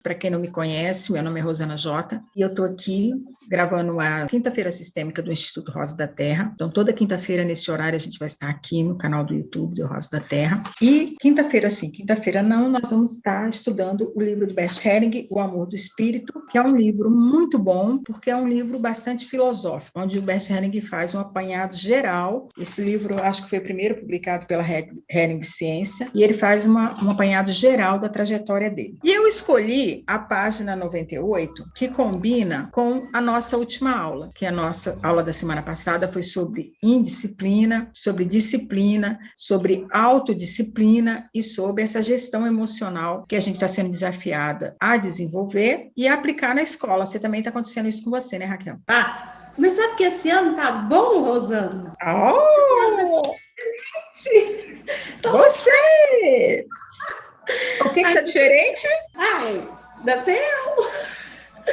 Para quem não me conhece, meu nome é Rosana Jota e eu estou aqui gravando a Quinta-feira Sistêmica do Instituto Rosa da Terra. Então, toda quinta-feira, nesse horário, a gente vai estar aqui no canal do YouTube do Rosa da Terra. E quinta-feira sim, quinta-feira não, nós vamos estar estudando o livro do Bert Hellinger, O Amor do Espírito, que é um livro muito bom, porque é um livro bastante filosófico, onde o Bert Hellinger faz um apanhado geral. Esse livro, acho que foi o primeiro publicado pela Hellinger Ciência, e ele faz um apanhado geral da trajetória dele. E eu escolhi a página 98, que combina com a nossa última aula, que a nossa aula da semana passada foi sobre indisciplina, sobre disciplina, sobre autodisciplina e sobre essa gestão emocional que a gente está sendo desafiada a desenvolver e aplicar na escola. Você também está acontecendo isso com você, né, Raquel? Mas sabe que esse ano tá bom, Rosana? Oh! Você! O que está diferente? Deve ser eu.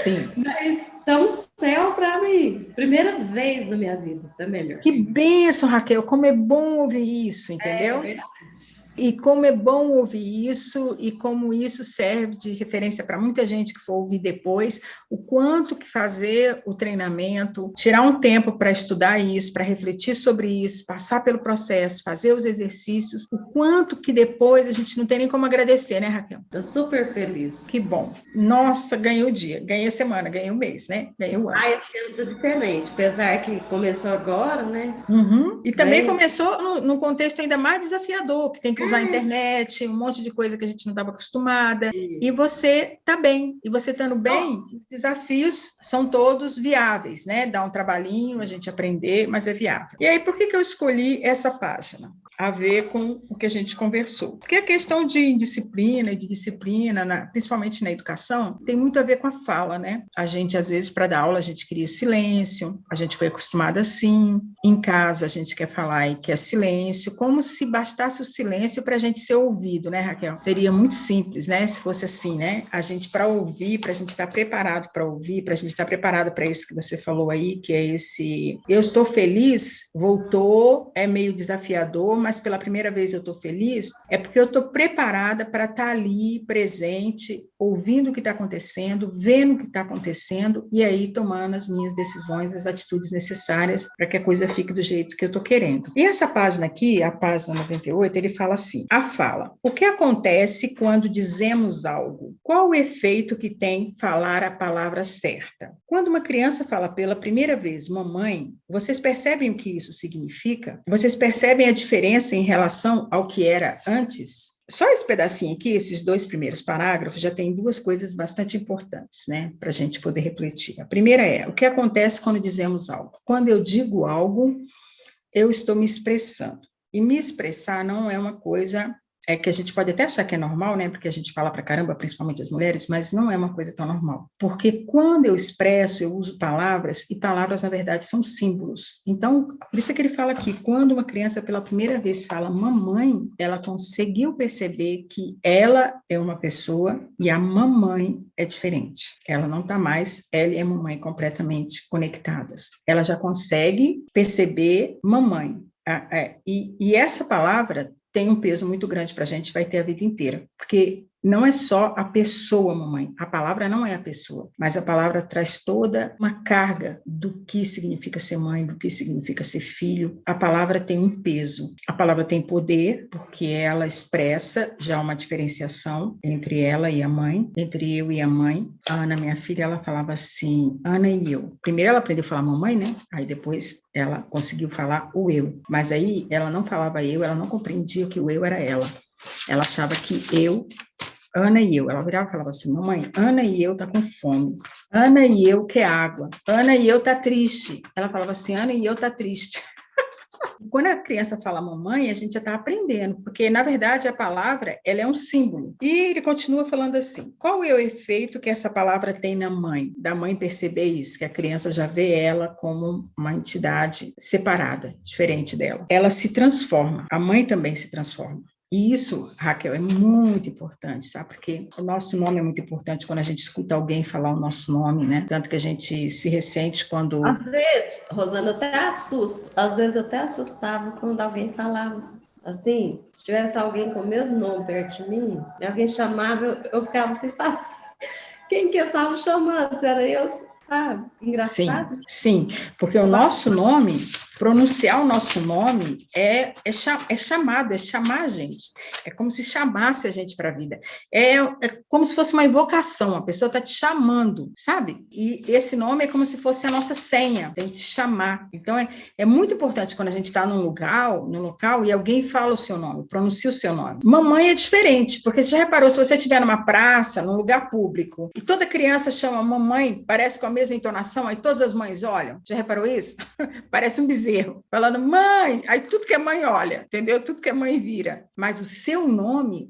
Sim. Mas tá um céu para mim. Primeira vez na minha vida, tá melhor. Que bênção, Raquel. Como é bom ouvir isso, entendeu? É verdade. E como é bom ouvir isso e como isso serve de referência para muita gente que for ouvir depois, o quanto que fazer o treinamento, tirar um tempo para estudar isso, para refletir sobre isso, passar pelo processo, fazer os exercícios, o quanto que depois a gente não tem nem como agradecer, né, Raquel? Tô super feliz. Que bom. Nossa, ganhei o dia, ganhei a semana, ganhei o mês, né? Ganhei o ano. Esse ano tá diferente, apesar que começou agora, né? Uhum. E também começou num contexto ainda mais desafiador, que tem que usar a internet, um monte de coisa que a gente não estava acostumada. E você está bem. E você estando bem, os desafios são todos viáveis, né? Dá um trabalhinho a gente aprender, mas é viável. E aí, por que eu escolhi essa página? A ver com o que a gente conversou. Porque a questão de indisciplina e de disciplina, principalmente na educação, tem muito a ver com a fala, né? A gente, às vezes, para dar aula, a gente cria silêncio, a gente foi acostumada assim, em casa a gente quer falar e quer silêncio, como se bastasse o silêncio para a gente ser ouvido, né, Raquel? Seria muito simples, né, se fosse assim, né? A gente, para ouvir, para a gente estar preparado para ouvir, para a gente estar preparado para isso que você falou aí, que é esse eu estou feliz, voltou, é meio desafiador, mas pela primeira vez eu estou feliz, é porque eu estou preparada para estar ali, presente, ouvindo o que está acontecendo, vendo o que está acontecendo, e aí tomando as minhas decisões, as atitudes necessárias para que a coisa fique do jeito que eu estou querendo. E essa página aqui, a página 98, ele fala assim, a fala. O que acontece quando dizemos algo? Qual o efeito que tem falar a palavra certa? Quando uma criança fala pela primeira vez, mamãe, vocês percebem o que isso significa? Vocês percebem a diferença em relação ao que era antes? Só esse pedacinho aqui, esses 2 primeiros parágrafos, já tem 2 coisas bastante importantes, né, para a gente poder refletir. A primeira é, o que acontece quando dizemos algo? Quando eu digo algo, eu estou me expressando. E me expressar não é uma coisa que a gente pode até achar que é normal, né, porque a gente fala pra caramba, principalmente as mulheres, mas não é uma coisa tão normal. Porque quando eu expresso, eu uso palavras, e palavras, na verdade, são símbolos. Então, por isso é que ele fala aqui, quando uma criança pela primeira vez fala mamãe, ela conseguiu perceber que ela é uma pessoa e a mamãe é diferente. Ela não está mais, ela e a mamãe completamente conectadas. Ela já consegue perceber mamãe. E essa palavra tem um peso muito grande para a gente, vai ter a vida inteira, porque não é só a pessoa, mamãe, a palavra não é a pessoa, mas a palavra traz toda uma carga do que significa ser mãe, do que significa ser filho. A palavra tem um peso, a palavra tem poder, porque ela expressa já uma diferenciação entre ela e a mãe, entre eu e a mãe. A Ana, minha filha, ela falava assim, Ana e eu. Primeiro ela aprendeu a falar mamãe, né? Aí depois ela conseguiu falar o eu, mas aí ela não falava eu, ela não compreendia que o eu era ela. Ela achava que eu, Ana e eu, ela virava e falava assim, mamãe, Ana e eu tá com fome, Ana e eu quer água, Ana e eu tá triste. Ela falava assim, Ana e eu tá triste. Quando a criança fala mamãe, a gente já está aprendendo, porque, na verdade, a palavra ela é um símbolo. E ele continua falando assim, qual é o efeito que essa palavra tem na mãe? Da mãe perceber isso, que a criança já vê ela como uma entidade separada, diferente dela. Ela se transforma, a mãe também se transforma. E isso, Raquel, é muito importante, sabe? Porque o nosso nome é muito importante quando a gente escuta alguém falar o nosso nome, né? Tanto que a gente se ressente quando... Às vezes, Rosana, eu até assusto. Às vezes eu até assustava quando alguém falava assim, se tivesse alguém com o meu nome perto de mim, alguém chamava, eu ficava assim, sabe? quem que estava chamando? Se era eu, sabe? Engraçado. Sim, porque o nosso nome, pronunciar o nosso nome é chamado, é chamar a gente. É como se chamasse a gente para a vida. É como se fosse uma invocação, a pessoa está te chamando, sabe? E esse nome é como se fosse a nossa senha, tem que te chamar. Então, é muito importante quando a gente está num local e alguém fala o seu nome, pronuncia o seu nome. Mamãe é diferente, porque você já reparou, se você estiver numa praça, num lugar público, e toda criança chama mamãe, parece com a mesma entonação, aí todas as mães olham. Já reparou isso? Parece um bezerro, falando mãe, aí tudo que é mãe olha, entendeu? Tudo que é mãe vira. Mas o seu nome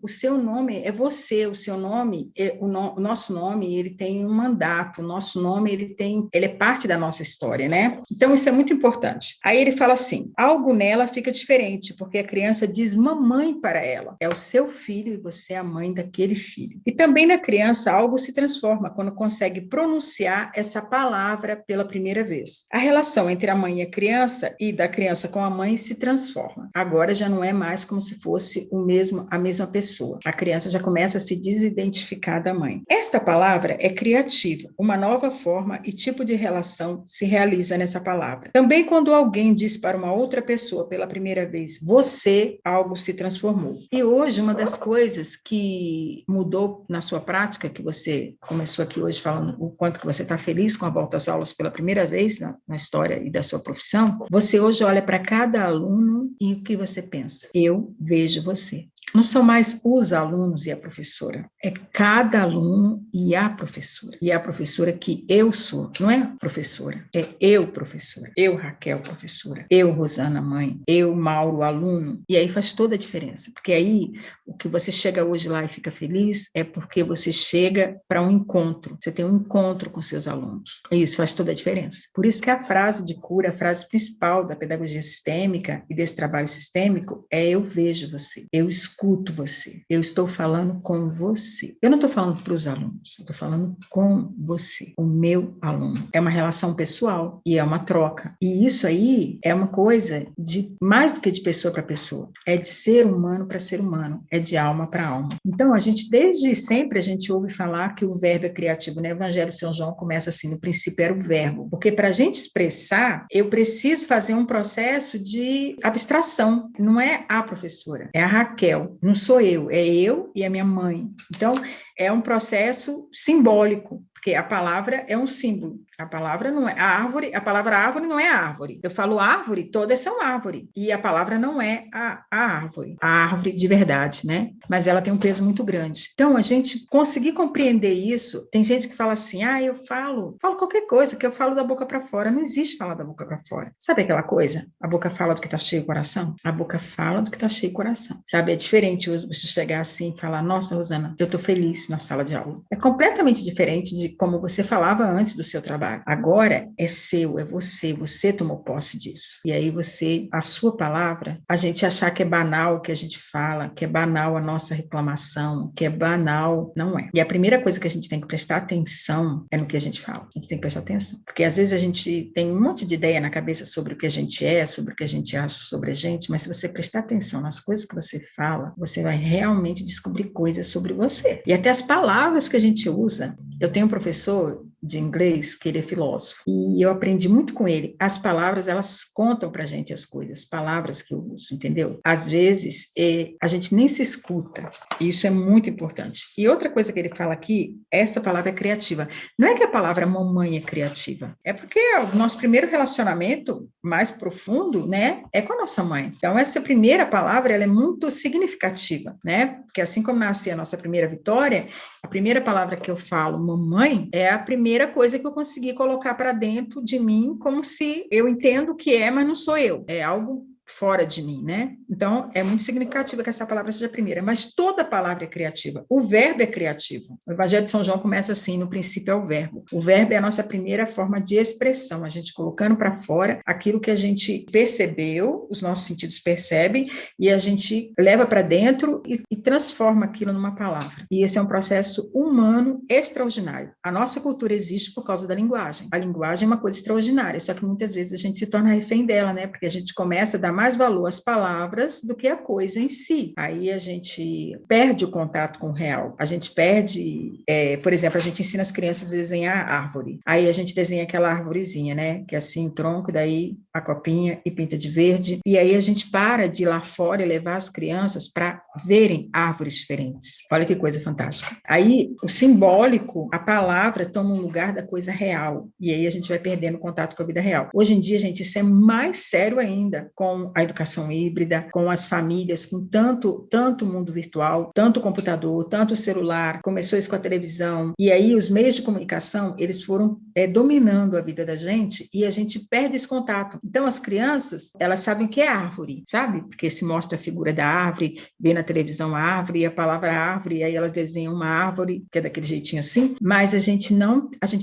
é você, o seu nome, o nosso nome, ele tem um mandato, o nosso nome, ele é parte da nossa história, né? Então, isso é muito importante. Aí ele fala assim, algo nela fica diferente, porque a criança diz mamãe para ela. É o seu filho e você é a mãe daquele filho. E também na criança, algo se transforma quando consegue pronunciar essa palavra pela primeira vez. A relação entre a mãe e a criança e da criança com a mãe se transforma. Agora já não é mais como se fosse a mesma pessoa. A criança já começa a se desidentificar da mãe. Esta palavra é criativa. Uma nova forma e tipo de relação se realiza nessa palavra. Também quando alguém diz para uma outra pessoa pela primeira vez, você, algo se transformou. E hoje, uma das coisas que mudou na sua prática, que você começou aqui hoje falando o quanto que você está feliz com a volta às aulas pela primeira vez na história e da sua profissão, você hoje olha para cada aluno e o que você pensa? Eu vejo você. Não são mais os alunos e a professora, é cada aluno e a professora. E a professora que eu sou, não é professora, é eu professora, eu Raquel professora, eu Rosana mãe, eu Mauro aluno. E aí faz toda a diferença, porque aí o que você chega hoje lá e fica feliz é porque você chega para um encontro, você tem um encontro com seus alunos. E isso faz toda a diferença. Por isso que a frase de cura, a frase principal da pedagogia sistêmica e desse trabalho sistêmico é eu vejo você, eu escuto você, eu estou falando com você. Eu não estou falando para os alunos, eu estou falando com você, o meu aluno. É uma relação pessoal e é uma troca. E isso aí é uma coisa de mais do que de pessoa para pessoa, é de ser humano para ser humano, é de alma para alma. Então, desde sempre, a gente ouve falar que o verbo é criativo, né? O Evangelho de São João começa assim, no princípio era o verbo, porque para a gente expressar, eu preciso fazer um processo de abstração, não é a professora, é a Raquel, não sou eu, é eu e a minha mãe. Então, é um processo simbólico, porque a palavra é um símbolo. A palavra não é a árvore, a palavra árvore não é árvore. Eu falo árvore, todas são árvore. E a palavra não é a árvore de verdade, né? Mas ela tem um peso muito grande. Então, a gente conseguir compreender isso, tem gente que fala assim, eu falo qualquer coisa, que eu falo da boca para fora. Não existe falar da boca para fora. Sabe aquela coisa? A boca fala do que está cheio o coração? A boca fala do que está cheio o coração. Sabe, é diferente você chegar assim e falar, nossa, Rosana, eu estou feliz na sala de aula. É completamente diferente de como você falava antes do seu trabalho. Agora é seu, é você tomou posse disso. E aí a sua palavra, a gente achar que é banal o que a gente fala, que é banal a nossa reclamação, que é banal, não é. E a primeira coisa que a gente tem que prestar atenção é no que a gente fala. A gente tem que prestar atenção. Porque às vezes a gente tem um monte de ideia na cabeça sobre o que a gente é, sobre o que a gente acha sobre a gente, mas se você prestar atenção nas coisas que você fala, você vai realmente descobrir coisas sobre você. E até as palavras que a gente usa. Eu tenho um professor de inglês, que ele é filósofo, e eu aprendi muito com ele. As palavras, elas contam pra gente as coisas, palavras que eu uso, entendeu? Às vezes, a gente nem se escuta, e isso é muito importante. E outra coisa que ele fala aqui, essa palavra é criativa. Não é que a palavra mamãe é criativa, é porque o nosso primeiro relacionamento mais profundo, né, é com a nossa mãe. Então, essa primeira palavra, ela é muito significativa, né? Porque assim como nasce a nossa primeira Vitória, a primeira palavra que eu falo, mamãe, é a primeira coisa que eu consegui colocar para dentro de mim, como se eu entendo que é, mas não sou eu. É algo fora de mim, né? Então, é muito significativo que essa palavra seja a primeira, mas toda palavra é criativa. O verbo é criativo. O Evangelho de São João começa assim, no princípio é o verbo. O verbo é a nossa primeira forma de expressão, a gente colocando para fora aquilo que a gente percebeu, os nossos sentidos percebem, e a gente leva para dentro e transforma aquilo numa palavra. E esse é um processo humano extraordinário. A nossa cultura existe por causa da linguagem. A linguagem é uma coisa extraordinária, só que muitas vezes a gente se torna refém dela, né? Porque a gente começa a dar mais valor às palavras do que a coisa em si. Aí a gente perde o contato com o real. A gente perde, por exemplo, a gente ensina as crianças a desenhar árvore. Aí a gente desenha aquela árvorezinha, né? Que é assim, o tronco, daí a copinha e pinta de verde. E aí a gente para de ir lá fora e levar as crianças para verem árvores diferentes. Olha que coisa fantástica. Aí o simbólico, a palavra toma um lugar da coisa real. E aí a gente vai perdendo contato com a vida real. Hoje em dia, gente, isso é mais sério ainda com a educação híbrida, com as famílias, com tanto mundo virtual, tanto computador, tanto celular. Começou isso com a televisão. E aí os meios de comunicação, eles foram dominando a vida da gente e a gente perde esse contato. Então, as crianças, elas sabem o que é árvore, sabe? Porque se mostra a figura da árvore, vê na televisão a árvore, e a palavra árvore, e aí elas desenham uma árvore, que é daquele jeitinho assim, mas a gente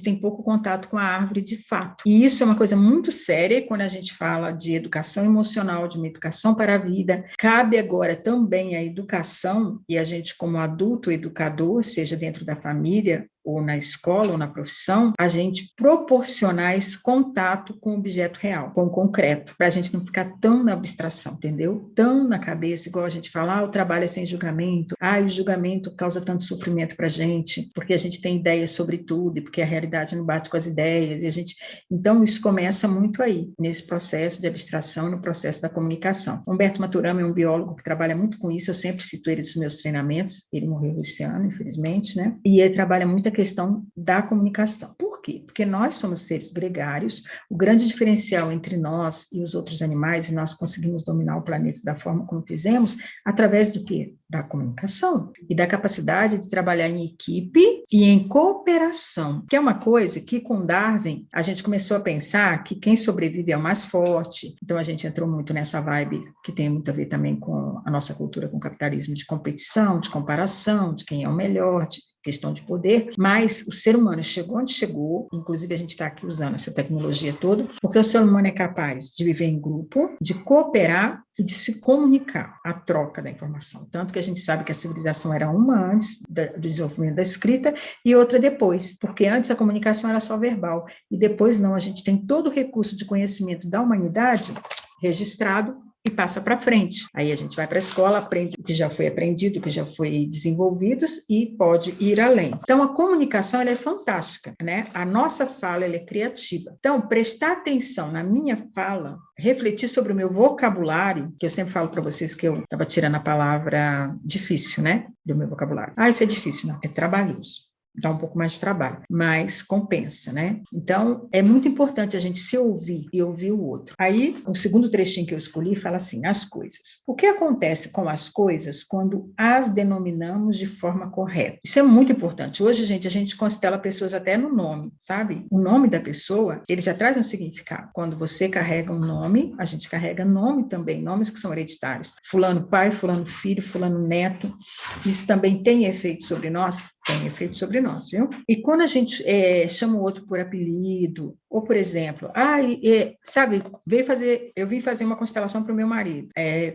tem pouco contato com a árvore de fato. E isso é uma coisa muito séria quando a gente fala de educação emocional, de uma educação para a vida. Cabe agora também a educação, e a gente como adulto educador, seja dentro da família, ou na escola, ou na profissão, a gente proporcionar esse contato com o objeto real, com o concreto, para a gente não ficar tão na abstração, entendeu? Tão na cabeça, igual a gente fala, o trabalho é sem julgamento, o julgamento causa tanto sofrimento para a gente, porque a gente tem ideias sobre tudo, e porque a realidade não bate com as ideias, e a gente... Então, isso começa muito aí, nesse processo de abstração, no processo da comunicação. Humberto Maturana é um biólogo que trabalha muito com isso, eu sempre cito ele nos meus treinamentos, ele morreu esse ano, infelizmente, né? E ele trabalha muito a questão da comunicação. Por quê? Porque nós somos seres gregários, o grande diferencial entre nós e os outros animais, e nós conseguimos dominar o planeta da forma como fizemos, através do quê? Da comunicação e da capacidade de trabalhar em equipe e em cooperação, que é uma coisa que com Darwin a gente começou a pensar que quem sobrevive é o mais forte, então a gente entrou muito nessa vibe que tem muito a ver também com a nossa cultura, com o capitalismo de competição, de comparação, de quem é o melhor, de questão de poder, mas o ser humano chegou onde chegou, inclusive a gente está aqui usando essa tecnologia toda, porque o ser humano é capaz de viver em grupo, de cooperar e de se comunicar, a troca da informação. Tanto que a gente sabe que a civilização era uma antes do desenvolvimento da escrita e outra depois, porque antes a comunicação era só verbal, e depois não, a gente tem todo o recurso de conhecimento da humanidade registrado e passa para frente. Aí a gente vai para a escola, aprende o que já foi aprendido, o que já foi desenvolvido e pode ir além. Então, a comunicação ela é fantástica, né? A nossa fala ela é criativa. Então, prestar atenção na minha fala, refletir sobre o meu vocabulário, que eu sempre falo para vocês que eu estava tirando a palavra difícil, né? Do meu vocabulário. Isso é difícil, não, é trabalhoso. Dá um pouco mais de trabalho, mas compensa, né? Então, é muito importante a gente se ouvir e ouvir o outro. Aí, o segundo trechinho que eu escolhi fala assim, as coisas. O que acontece com as coisas quando as denominamos de forma correta? Isso é muito importante. Hoje, gente, a gente constela pessoas até no nome, sabe? O nome da pessoa, ele já traz um significado. Quando você carrega um nome, a gente carrega nome também, nomes que são hereditários. Fulano pai, fulano filho, fulano neto. Isso também tem efeito sobre nós? Tem efeito sobre nós, viu? E quando a gente chama o outro por apelido, ou, por exemplo, sabe, eu vim fazer uma constelação para o meu marido.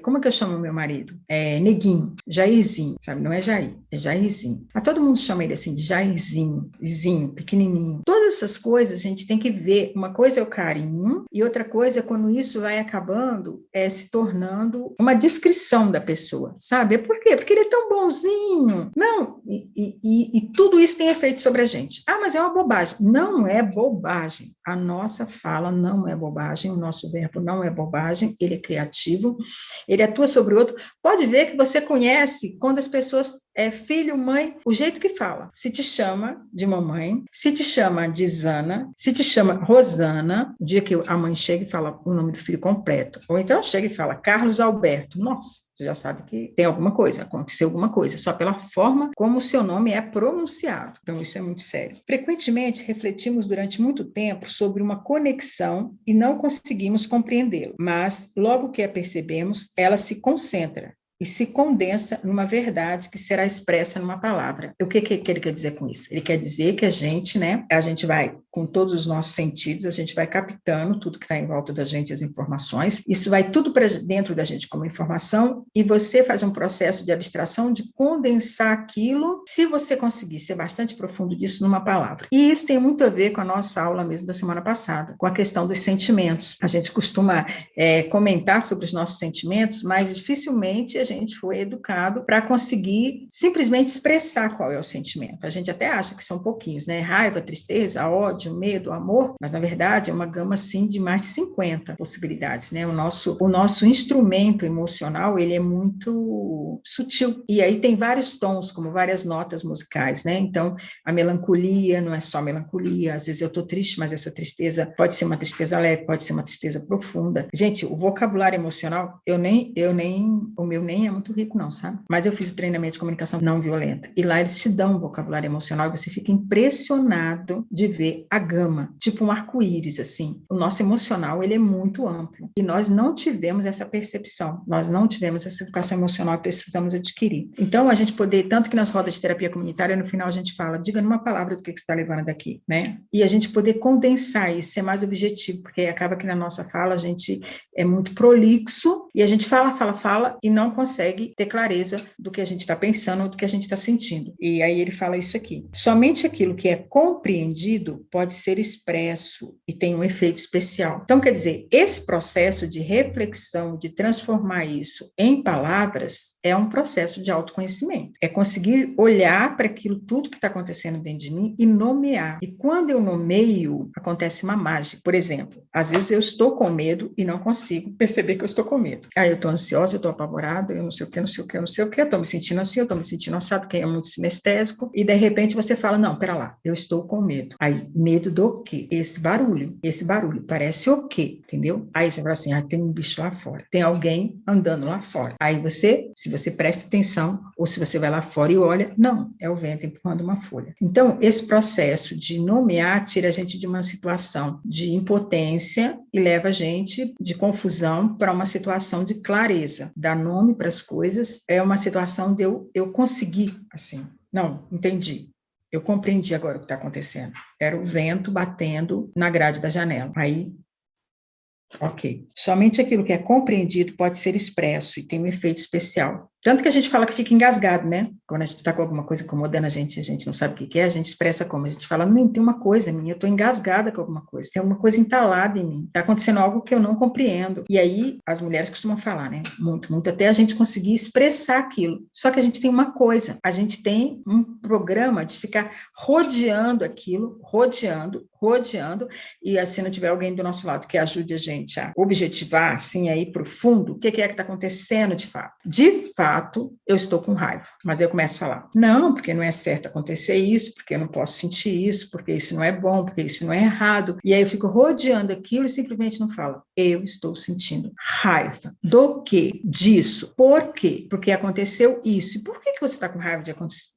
Como é que eu chamo o meu marido? Neguinho, Jairzinho, sabe? Não é Jair, é Jairzinho. Mas todo mundo chama ele assim de Jairzinho, Zinho, pequenininho. Todas essas coisas a gente tem que ver. Uma coisa é o carinho e outra coisa é quando isso vai acabando, se tornando uma descrição da pessoa, sabe? Por quê? Porque ele é tão bonzinho. Não, e tudo isso tem efeito sobre a gente. Mas é uma bobagem. Não é bobagem. A nossa fala não é bobagem, o nosso verbo não é bobagem, ele é criativo, ele atua sobre o outro. Pode ver que você conhece quando as pessoas, filho, mãe, o jeito que fala. Se te chama de mamãe, se te chama de Zana, se te chama Rosana, o dia que a mãe chega e fala o nome do filho completo, ou então chega e fala Carlos Alberto, nossa, você já sabe que tem alguma coisa, aconteceu alguma coisa, só pela forma como o seu nome é pronunciado. Então, isso é muito sério. Frequentemente, refletimos durante muito tempo sobre uma conexão e não conseguimos compreendê-la, mas logo que a percebemos, ela se concentra e se condensa numa verdade que será expressa numa palavra. O que ele quer dizer com isso? Ele quer dizer que a gente vai, com todos os nossos sentidos, a gente vai captando tudo que está em volta da gente, as informações, isso vai tudo para dentro da gente como informação, e você faz um processo de abstração, de condensar aquilo, se você conseguir ser bastante profundo disso numa palavra. E isso tem muito a ver com a nossa aula mesmo da semana passada, com a questão dos sentimentos. A gente costuma comentar sobre os nossos sentimentos, mas dificilmente a gente foi educado para conseguir simplesmente expressar qual é o sentimento. A gente até acha que são pouquinhos, né? Raiva, tristeza, ódio, medo, amor, mas na verdade é uma gama assim de mais de 50 possibilidades, né? O nosso instrumento emocional, ele é muito sutil, e aí tem vários tons, como várias notas musicais, né? Então, a melancolia não é só melancolia, às vezes eu estou triste, mas essa tristeza pode ser uma tristeza leve, pode ser uma tristeza profunda. Gente, o vocabulário emocional, o meu nem é muito rico não, sabe? Mas eu fiz treinamento de comunicação não violenta, e lá eles te dão um vocabulário emocional, e você fica impressionado de ver a gama, tipo um arco-íris, assim. O nosso emocional, ele é muito amplo, e nós não tivemos essa percepção, nós não tivemos essa educação emocional que precisamos adquirir. Então, a gente poder, tanto que nas rodas de terapia comunitária, no final a gente fala, diga numa palavra do que você está levando daqui, né? E a gente poder condensar isso, ser mais objetivo, porque acaba que na nossa fala a gente é muito prolixo, e a gente fala, e não consegue ter clareza do que a gente está pensando ou do que a gente está sentindo. E aí ele fala isso aqui. Somente aquilo que é compreendido pode ser expresso e tem um efeito especial. Então, quer dizer, esse processo de reflexão, de transformar isso em palavras, é um processo de autoconhecimento. É conseguir olhar para aquilo tudo que está acontecendo dentro de mim e nomear. E quando eu nomeio, acontece uma mágica. Por exemplo, às vezes eu estou com medo e não consigo perceber que eu estou com medo. Aí eu estou ansiosa, eu estou apavorada, eu não sei o que, eu estou me sentindo assim, eu estou me sentindo assado, que é muito sinestésico, e de repente você fala, não, pera lá, eu estou com medo. Aí, medo do quê? Esse barulho, parece o quê? Entendeu? Aí você fala assim, tem um bicho lá fora, tem alguém andando lá fora. Aí você, se você presta atenção, ou se você vai lá fora e olha, não, é o vento empurrando uma folha. Então, esse processo de nomear tira a gente de uma situação de impotência e leva a gente de confusão para uma situação de clareza. Dar nome para as coisas é uma situação de eu conseguir, assim, não, entendi. Eu compreendi agora o que está acontecendo. Era o vento batendo na grade da janela. Aí, ok. Somente aquilo que é compreendido pode ser expresso e tem um efeito especial. Tanto que a gente fala que fica engasgado, né? Quando a gente está com alguma coisa incomodando a gente não sabe o que é, a gente expressa como? A gente fala, não, tem uma coisa em mim, eu estou engasgada com alguma coisa, tem alguma coisa entalada em mim, está acontecendo algo que eu não compreendo. E aí, as mulheres costumam falar, né? Muito, muito, até a gente conseguir expressar aquilo. Só que a gente tem uma coisa, a gente tem um programa de ficar rodeando aquilo, rodeando, e se não tiver alguém do nosso lado que ajude a gente a objetivar, assim, aí para o fundo, o que é que está acontecendo de fato? De fato, eu estou com raiva, mas aí eu começo a falar, não, porque não é certo acontecer isso, porque eu não posso sentir isso, porque isso não é bom, porque isso não é errado, e aí eu fico rodeando aquilo e simplesmente não falo, eu estou sentindo raiva. Do quê? Disso. Por quê? Porque aconteceu isso. E por que você está com raiva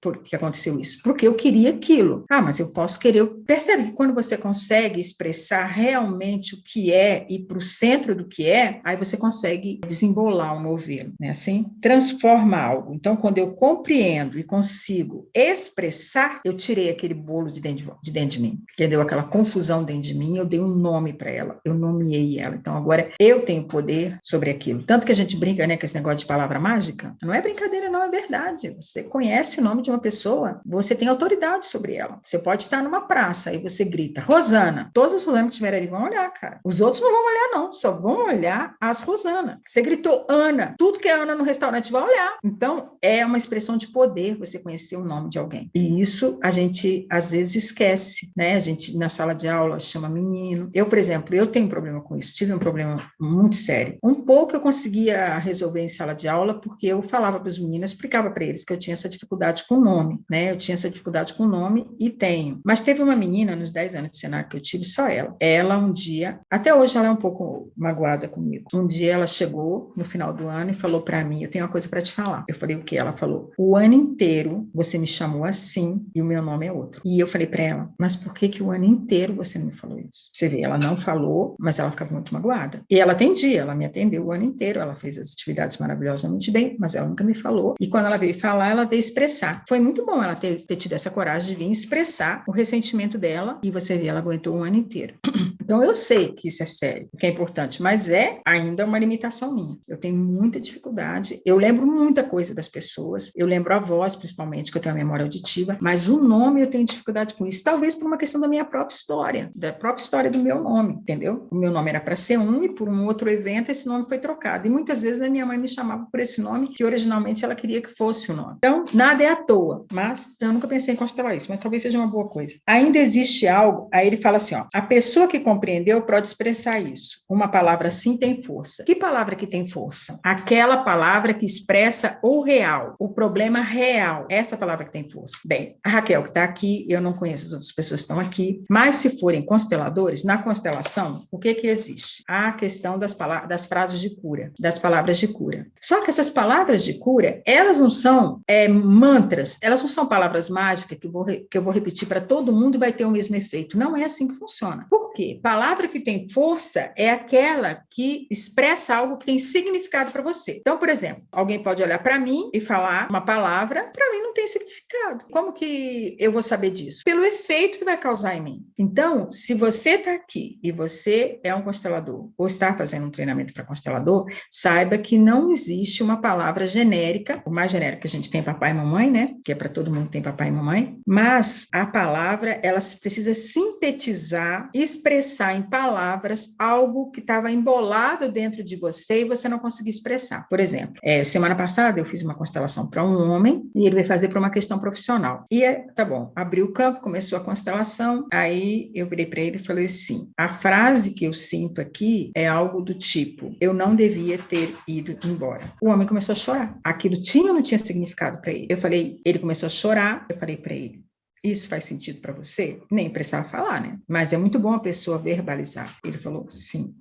porque aconteceu isso? Porque eu queria aquilo. Ah, mas eu posso querer. Percebe que quando você consegue expressar realmente o que é e para o centro do que é, aí você consegue desembolar um novelo, né? Assim, transforma algo. Então, quando eu compreendo e consigo expressar, eu tirei aquele bolo de dentro de mim, que deu aquela confusão dentro de mim, eu dei um nome para ela, eu nomeei ela. Então, agora eu tenho poder sobre aquilo. Tanto que a gente brinca, né, com esse negócio de palavra mágica. Não é brincadeira, não, é verdade. Você conhece o nome de uma pessoa, você tem autoridade sobre ela. Você pode estar numa praça e você grita, Rosana. Todos os Rosanas que estiverem ali vão olhar, cara. Os outros não vão olhar, não. Só vão olhar as Rosana. Você gritou Ana. Tudo que é Ana no restaurante vai olhar. Então, é uma expressão de poder você conhecer o nome de alguém. E isso a gente, às vezes, esquece, né? A gente, na sala de aula, chama menino. Eu, por exemplo, eu tenho um problema com isso. Tive um problema muito sério. Um pouco eu conseguia resolver em sala de aula porque eu falava para os meninos, explicava para eles que eu tinha essa dificuldade com o nome, né? Eu tinha essa dificuldade com o nome e tenho. Mas teve uma menina, nos 10 anos de Senac que eu tive, só ela. Ela, um dia, até hoje ela é um pouco magoada comigo. Um dia ela chegou, no final do ano, e falou para mim, eu tenho uma coisa para para te falar. Eu falei, o quê? Ela falou, o ano inteiro você me chamou assim e o meu nome é outro. E eu falei para ela, mas por que que o ano inteiro você não me falou isso? Você vê, ela não falou, mas ela ficava muito magoada. E ela atendia, ela me atendeu o ano inteiro, ela fez as atividades maravilhosamente bem, mas ela nunca me falou. E quando ela veio falar, ela veio expressar. Foi muito bom ela ter tido essa coragem de vir expressar o ressentimento dela, e você vê, ela aguentou um ano inteiro. Então, eu sei que isso é sério, que é importante, mas é ainda uma limitação minha. Eu tenho muita dificuldade, eu lembro muita coisa das pessoas, eu lembro a voz, principalmente, que eu tenho a memória auditiva, mas o nome eu tenho dificuldade com isso, talvez por uma questão da minha própria história, da própria história do meu nome, entendeu? O meu nome era para ser um, e por um outro evento esse nome foi trocado. E muitas vezes a minha mãe me chamava por esse nome, que originalmente ela queria que fosse o nome. Então, nada é à toa, mas eu nunca pensei em constelar isso, mas talvez seja uma boa coisa. Ainda existe algo, aí ele fala assim, ó, a pessoa que compreendeu pode expressar isso. Uma palavra assim tem força. Que palavra que tem força? Aquela palavra que expressa o real, o problema real. Essa palavra que tem força. Bem, a Raquel que está aqui, eu não conheço as outras pessoas que estão aqui, mas se forem consteladores, na constelação, o que que existe? A questão das frases de cura, das palavras de cura. Só que essas palavras de cura, elas não são mantras, elas não são palavras mágicas que eu vou repetir para todo mundo e vai ter o mesmo efeito. Não é assim que funciona. Por quê? Palavra que tem força é aquela que expressa algo que tem significado para você. Então, por exemplo, alguém pode olhar para mim e falar uma palavra, para mim não tem significado. Como que eu vou saber disso? Pelo efeito que vai causar em mim. Então, se você está aqui e você é um constelador ou está fazendo um treinamento para constelador, saiba que não existe uma palavra genérica, o mais genérico que a gente tem é papai e mamãe, né? Que é para todo mundo que tem papai e mamãe, mas a palavra, ela precisa sintetizar, expressar em palavras algo que estava embolado dentro de você e você não conseguia expressar. Por exemplo, semana passada eu fiz uma constelação para um homem e ele vai fazer para uma questão profissional. E tá bom, abriu o campo, começou a constelação, aí eu virei para ele e falei assim, a frase que eu sinto aqui é algo do tipo, eu não devia ter ido embora. O homem começou a chorar. Aquilo tinha ou não tinha significado para ele? Ele começou a chorar, eu falei para ele, isso faz sentido para você? Nem precisava falar, né? Mas é muito bom a pessoa verbalizar. Ele falou, sim.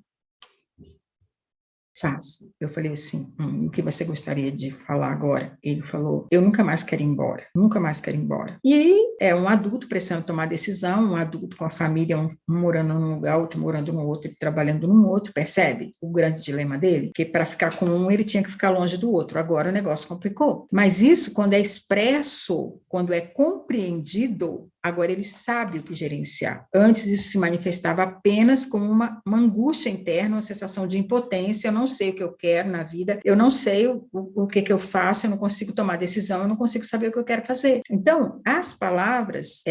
Faz. Eu falei assim, o que você gostaria de falar agora? Ele falou, eu nunca mais quero ir embora, nunca mais quero ir embora. E aí, é um adulto precisando tomar decisão, um adulto com a família, um morando num lugar, outro morando no outro, ele trabalhando num outro, percebe o grande dilema dele? Que para ficar com um, ele tinha que ficar longe do outro, agora o negócio complicou. Mas isso, quando é expresso, quando é compreendido, agora ele sabe o que gerenciar. Antes isso se manifestava apenas como uma angústia interna, uma sensação de impotência, eu não sei o que eu quero na vida, eu não sei o que eu faço, eu não consigo tomar decisão, eu não consigo saber o que eu quero fazer. Então, as palavras,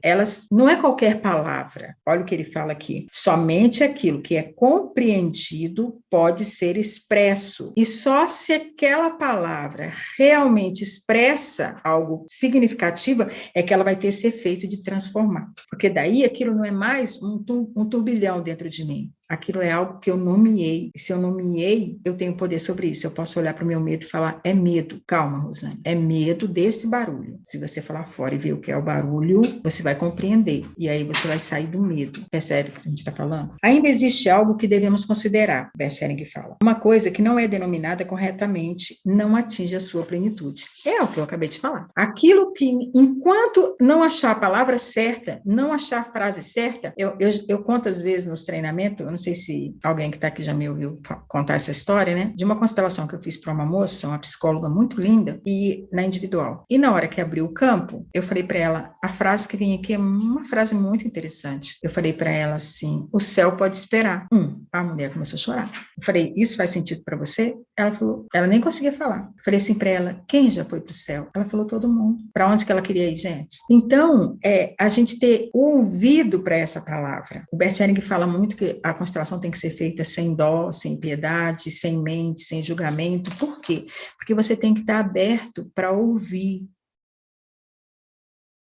elas não é qualquer palavra. Olha o que ele fala aqui. Somente aquilo que é compreendido pode ser expresso. E só se aquela palavra realmente expressa algo significativo é que ela vai ter esse efeito de transformar. Porque daí aquilo não é mais um turbilhão dentro de mim. Aquilo é algo que eu nomeei. E se eu nomeei, eu tenho poder sobre isso. Eu posso olhar para o meu medo e falar, é medo. Calma, Rosane. É medo desse barulho. Se você falar fora e ver o que é o barulho, você vai compreender. E aí você vai sair do medo. Percebe o que a gente está falando? Ainda existe algo que devemos considerar, Beth Helling fala. Uma coisa que não é denominada corretamente não atinge a sua plenitude. É o que eu acabei de falar. Aquilo que, enquanto não achar a palavra certa, não achar a frase certa, eu conto às vezes nos treinamentos, eu não sei se alguém que está aqui já me ouviu contar essa história, né? De uma constelação que eu fiz para uma moça, uma psicóloga muito linda, e na individual. E na hora que abriu o campo, eu falei para ela, a frase que vem aqui é uma frase muito interessante. Eu falei para ela assim, o céu pode esperar. A mulher começou a chorar. Eu falei, isso faz sentido para você? Ela falou, ela nem conseguia falar. Eu falei assim para ela, quem já foi para o céu? Ela falou, todo mundo. Para onde que ela queria ir, gente? Então, a gente ter ouvido para essa palavra. O Bert Helling fala muito que a constelação tem que ser feita sem dó, sem piedade, sem mente, sem julgamento. Por quê? Porque você tem que estar aberto para ouvir.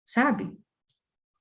Sabe?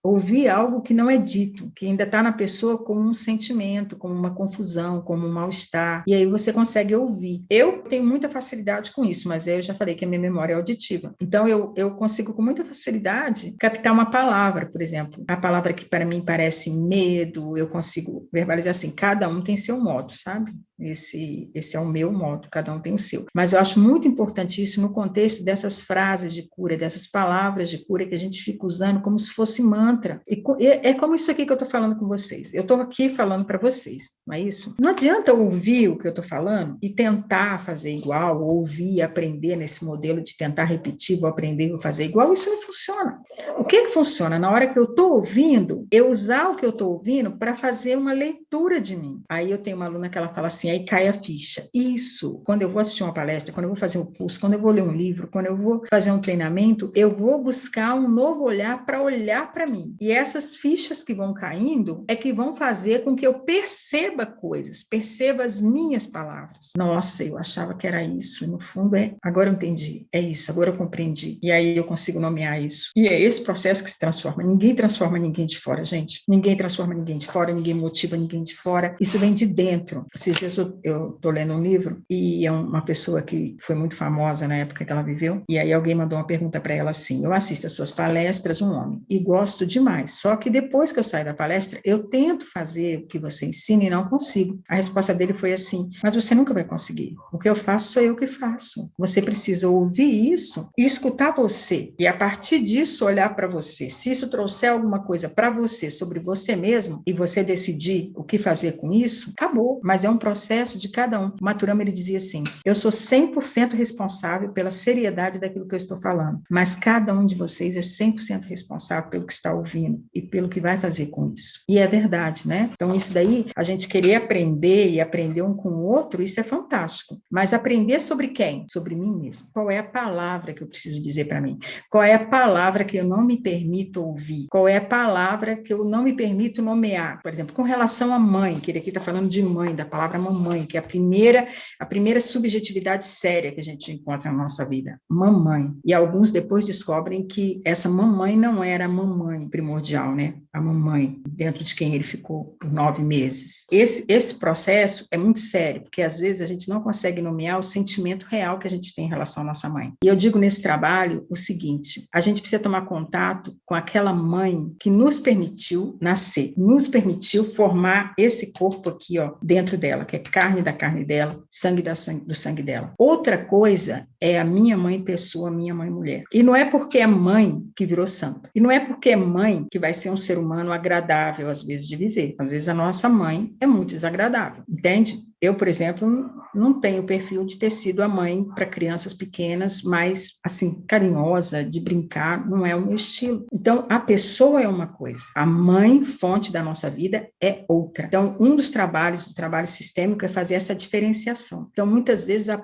Ouvir algo que não é dito, que ainda está na pessoa como um sentimento, como uma confusão, como um mal-estar, e aí você consegue ouvir. Eu tenho muita facilidade com isso, mas eu já falei que a minha memória é auditiva. Então, eu consigo com muita facilidade captar uma palavra, por exemplo. A palavra que para mim parece medo, eu consigo verbalizar assim, cada um tem seu modo, sabe? Esse é o meu modo, cada um tem o seu. Mas eu acho muito importante isso no contexto dessas frases de cura, dessas palavras de cura que a gente fica usando como se fosse mantra. E é como isso aqui que eu estou falando com vocês. Eu estou aqui falando para vocês, não é isso? Não adianta ouvir o que eu estou falando e tentar fazer igual, ouvir e aprender nesse modelo de tentar repetir, vou aprender, vou fazer igual. Isso não funciona. O que funciona? Na hora que eu estou ouvindo, eu usar o que eu estou ouvindo para fazer uma leitura de mim. Aí eu tenho uma aluna que ela fala assim, aí cai a ficha. Isso, quando eu vou assistir uma palestra, quando eu vou fazer um curso, quando eu vou ler um livro, quando eu vou fazer um treinamento, eu vou buscar um novo olhar para mim. E essas fichas que vão caindo é que vão fazer com que eu perceba coisas, perceba as minhas palavras. Nossa, eu achava que era isso, no fundo agora eu entendi, é isso, agora eu compreendi. E aí eu consigo nomear isso. E é esse processo que se transforma. Ninguém transforma ninguém de fora, gente. Ninguém transforma ninguém de fora, ninguém motiva ninguém de fora. Isso vem de dentro. Esses dias eu estou lendo um livro e é uma pessoa que foi muito famosa na época que ela viveu, e aí alguém mandou uma pergunta para ela assim, eu assisto as suas palestras, um homem, e gosto demais, só que depois que eu saio da palestra, eu tento fazer o que você ensina e não consigo. A resposta dele foi assim, mas você nunca vai conseguir. O que eu faço sou eu que faço. Você precisa ouvir isso e escutar você, e a partir disso olhar para você. Se isso trouxer alguma coisa para você sobre você mesmo, e você decidir o que fazer com isso, acabou. Mas é um processo de cada um. O Maturama, ele dizia assim, eu sou 100% responsável pela seriedade daquilo que eu estou falando, mas cada um de vocês é 100% responsável pelo que está ouvindo e pelo que vai fazer com isso. E é verdade, né? Então, isso daí, a gente querer aprender e aprender um com o outro, isso é fantástico. Mas aprender sobre quem? Sobre mim mesmo. Qual é a palavra que eu preciso dizer para mim? Qual é a palavra que eu não me permito ouvir? Qual é a palavra que eu não me permito nomear? Por exemplo, com relação à mãe, que ele aqui está falando de mãe, da palavra mamãe, que é a primeira subjetividade séria que a gente encontra na nossa vida. Mamãe. E alguns depois descobrem que essa mamãe não era a mamãe primordial, né? A mamãe, dentro de quem ele ficou por 9 meses. Esse processo é muito sério, porque às vezes a gente não consegue nomear o sentimento real que a gente tem em relação à nossa mãe. E eu digo nesse trabalho o seguinte, a gente precisa tomar contato com aquela mãe que nos permitiu nascer, nos permitiu formar esse corpo aqui, ó, dentro dela, que é carne da carne dela, sangue do sangue dela. Outra coisa é a minha mãe pessoa, minha mãe mulher. E não é porque é mãe que virou santa. E não é porque é mãe que vai ser um ser humano agradável, às vezes, de viver. Às vezes a nossa mãe é muito desagradável, entende? Eu, por exemplo, não tenho o perfil de ter sido a mãe para crianças pequenas, mas, assim, carinhosa, de brincar, não é o meu estilo. Então, a pessoa é uma coisa, a mãe, fonte da nossa vida, é outra. Então, um dos trabalhos, do trabalho sistêmico, é fazer essa diferenciação. Então, muitas vezes a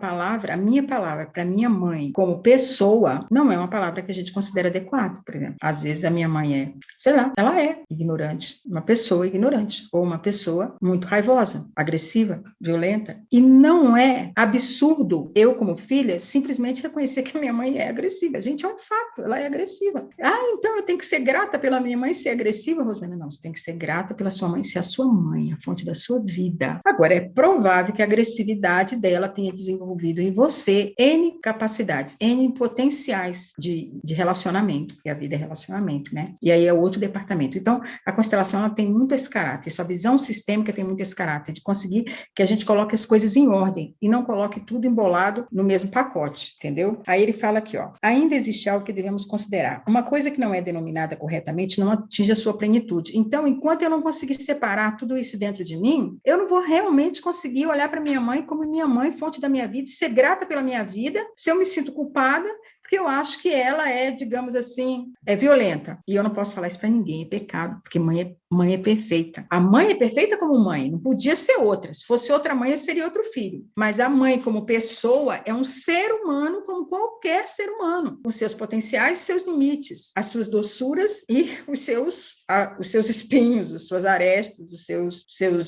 minha palavra para minha mãe, como pessoa, não é uma palavra que a gente considera adequada, por exemplo. Às vezes a minha mãe é, sei lá, ela é ignorante, uma pessoa ignorante, ou uma pessoa muito raivosa, agressiva, violenta, e não é absurdo eu, como filha, simplesmente reconhecer que a minha mãe é agressiva. Gente, é um fato, ela é agressiva. Ah, então eu tenho que ser grata pela minha mãe ser agressiva, Rosana? Não, você tem que ser grata pela sua mãe ser a sua mãe, a fonte da sua vida. Agora, é provável que a agressividade dela tenha desenvolvido em você N capacidades, N potenciais de relacionamento, porque a vida é relacionamento, né? E aí é outro departamento. Então, a constelação, ela tem muito esse caráter, essa visão sistêmica tem muito esse caráter, de conseguir que a gente coloque as coisas em ordem e não coloque tudo embolado no mesmo pacote, entendeu? Aí ele fala aqui, ó, ainda existe algo que devemos considerar. Uma coisa que não é denominada corretamente não atinge a sua plenitude. Então, enquanto eu não conseguir separar tudo isso dentro de mim, eu não vou realmente conseguir olhar para minha mãe como minha mãe, fonte da minha vida, e ser grata pela minha vida, se eu me sinto culpada, porque eu acho que ela é, digamos assim, é violenta. E eu não posso falar isso para ninguém, é pecado, porque mãe é perfeita. A mãe é perfeita como mãe, não podia ser outra. Se fosse outra mãe, eu seria outro filho. Mas a mãe, como pessoa, é um ser humano como qualquer ser humano, com seus potenciais e seus limites, as suas doçuras e os seus espinhos, as suas arestas,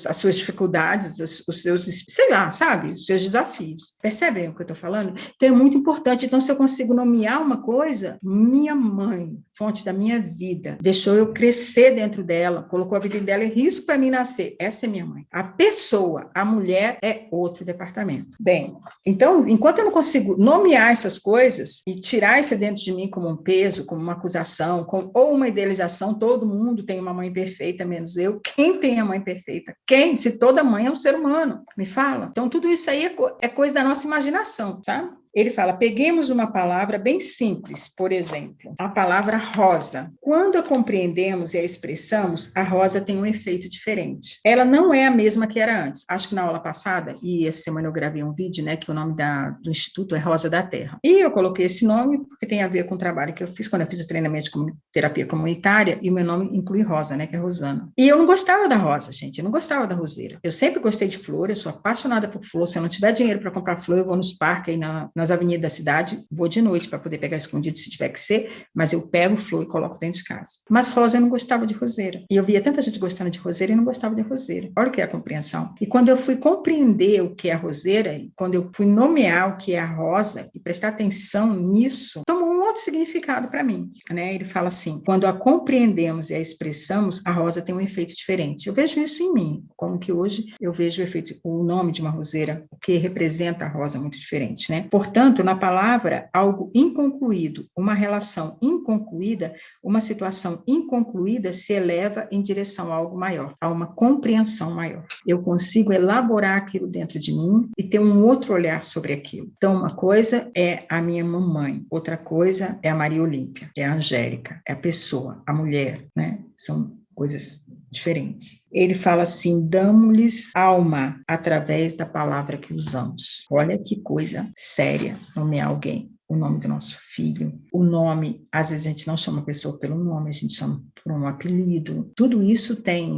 as suas dificuldades, os seus, sei lá, sabe? Os seus desafios. Percebem o que eu estou falando? Então, é muito importante. Então, se eu consigo nomear nomear uma coisa, minha mãe, fonte da minha vida, deixou eu crescer dentro dela, colocou a vida dela em risco para mim nascer. Essa é minha mãe. A pessoa, a mulher, é outro departamento. Bem, então, enquanto eu não consigo nomear essas coisas e tirar isso dentro de mim como um peso, como uma acusação, ou uma idealização, todo mundo tem uma mãe perfeita, menos eu. Quem tem a mãe perfeita? Quem? Se toda mãe é um ser humano. Me fala. Então, tudo isso aí é coisa da nossa imaginação, sabe? Ele fala, peguemos uma palavra bem simples, por exemplo, a palavra rosa. Quando a compreendemos e a expressamos, a rosa tem um efeito diferente. Ela não é a mesma que era antes. Acho que na aula passada, e essa semana eu gravei um vídeo, né, que o nome do Instituto é Rosa da Terra. E eu coloquei esse nome porque tem a ver com o trabalho que eu fiz quando eu fiz o treinamento de terapia comunitária, e o meu nome inclui rosa, né, que é Rosana. E eu não gostava da rosa, gente, eu não gostava da roseira. Eu sempre gostei de flor, eu sou apaixonada por flor. Se eu não tiver dinheiro para comprar flor, eu vou nos parques aí nas avenidas da cidade, vou de noite para poder pegar escondido se tiver que ser, mas eu pego flor e coloco dentro de casa. Mas rosa, eu não gostava de roseira. E eu via tanta gente gostando de roseira e não gostava de roseira. Olha o que é a compreensão. E quando eu fui compreender o que é a roseira, e quando eu fui nomear o que é a rosa e prestar atenção nisso, tomou um outro significado para mim, né? Ele fala assim, quando a compreendemos e a expressamos, a rosa tem um efeito diferente. Eu vejo isso em mim, como que hoje eu vejo o nome de uma roseira, o que representa a rosa muito diferente, né? Portanto, na palavra, algo inconcluído, uma relação inconcluída, uma situação inconcluída se eleva em direção a algo maior, a uma compreensão maior. Eu consigo elaborar aquilo dentro de mim e ter um outro olhar sobre aquilo. Então, uma coisa é a minha mamãe, outra coisa é a Maria Olímpia, é a Angélica, é a pessoa, a mulher, né? São coisas diferentes. Ele fala assim, damos-lhes alma através da palavra que usamos. Olha que coisa séria nomear alguém. O nome do nosso filho, o nome, às vezes a gente não chama a pessoa pelo nome, a gente chama por um apelido. Tudo isso tem,